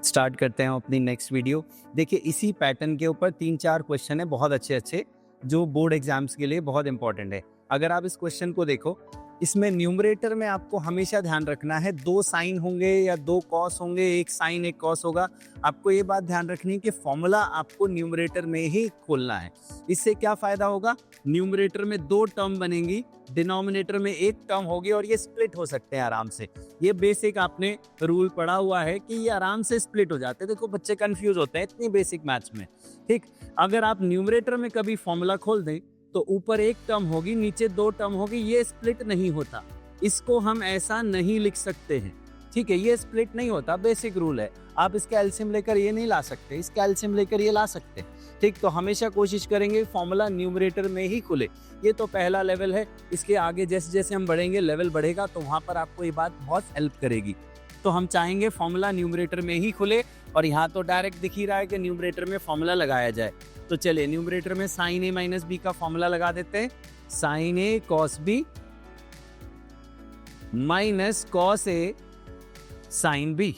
Start करते हैं अपनी नेक्स्ट वीडियो। देखिए इसी पैटर्न के ऊपर 3-4 क्वेश्चन है बहुत अच्छे जो बोर्ड एग्जाम्स के लिए बहुत इंपॉर्टेंट है। अगर आप इस क्वेश्चन को देखो, इसमें न्यूमरेटर में आपको हमेशा ध्यान रखना है 2 साइन होंगे या 2 कॉस होंगे, 1 साइन 1 कॉस होगा। आपको ये बात ध्यान रखनी है कि फॉर्मूला आपको न्यूमरेटर में ही खोलना है। इससे क्या फायदा होगा, न्यूमरेटर में 2 टर्म बनेंगी, डिनोमिनेटर में 1 टर्म होगी और ये स्प्लिट हो सकते हैं आराम से। ये बेसिक आपने रूल पढ़ा हुआ है कि ये आराम से स्प्लिट हो जाते हैं। देखो बच्चे कंफ्यूज होते हैं इतनी बेसिक मैथ्स में, ठीक। अगर आप न्यूमरेटर में कभी फॉर्मूला खोल दें तो ऊपर 1 टर्म होगी, नीचे 2 टर्म होगी, ये स्प्लिट नहीं होता। इसको हम ऐसा नहीं लिख सकते हैं, ठीक है। ये स्प्लिट नहीं होता, बेसिक रूल है। आप इसका एलसीएम लेकर ये नहीं ला सकते, इसका एलसीएम लेकर ये ला सकते, ठीक। तो हमेशा कोशिश करेंगे फॉर्मूला न्यूमरेटर में ही खुले। ये तो पहला लेवल है। इसके आगे जैसे जैसे हम बढ़ेंगे, लेवल बढ़ेगा, तो वहां पर आपको ये बात बहुत हेल्प करेगी। तो हम चाहेंगे फॉर्मूला न्यूमरेटर में ही खुले, और यहाँ तो डायरेक्ट दिख ही रहा है कि न्यूमरेटर में फॉर्मूला लगाया जाए। तो चलिए न्यूमरेटर में साइन ए माइनस बी का फॉर्मूला लगा देते हैं। Sign A cos B minus cos A sine B,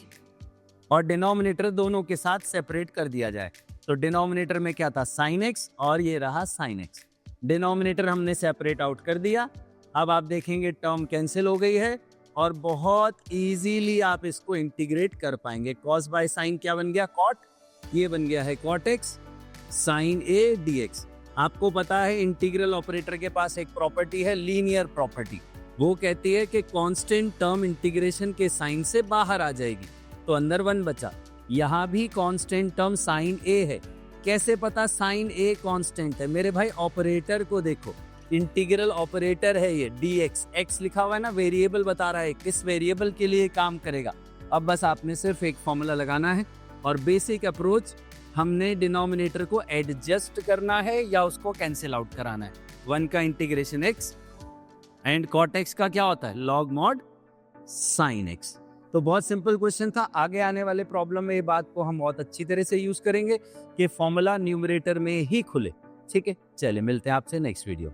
और डिनोमिनेटर दोनों के साथ सेपरेट कर दिया जाए। तो डिनोमिनेटर में क्या था, साइन एक्स, और ये रहा साइन एक्स। डिनोमिनेटर हमने सेपरेट आउट कर दिया। अब आप देखेंगे टर्म कैंसिल हो गई है और बहुत इजीली आप इसको इंटीग्रेट कर पाएंगे। कॉस बाय साइन क्या बन गया, कॉट, ये बन गया है कॉट एक्स साइन ए डीएक्स। आपको पता है इंटीग्रल ऑपरेटर के पास एक प्रॉपर्टी है, लीनियर प्रॉपर्टी। वो कहती है कि कांस्टेंट टर्म इंटीग्रेशन के साइन से बाहर आ जाएगी, तो अंदर 1 बचा। यहाँ भी कांस्टेंट टर्म साइन ए है। कैसे पता साइन ए कांस्टेंट है, मेरे भाई ऑपरेटर को देखो, इंटीग्रल ऑपरेटर है ये, dx, x लिखा हुआ है ना, वेरिएबल बता रहा है किस वेरिएबल के लिए काम करेगा। अब बस आपने सिर्फ एक फॉर्मूला लगाना है, और बेसिक अप्रोच, हमने डिनोमिनेटर को एडजस्ट करना है या उसको कैंसिल आउट कराना है। 1 का integration x and cot x का क्या होता है, लॉग मॉड साइन x। तो बहुत सिंपल क्वेश्चन था। आगे आने वाले प्रॉब्लम में ये बात को हम बहुत अच्छी तरह से यूज करेंगे कि फॉर्मूला न्यूमरेटर में ही खुले, ठीक है। चलिए मिलते हैं आपसे नेक्स्ट वीडियो।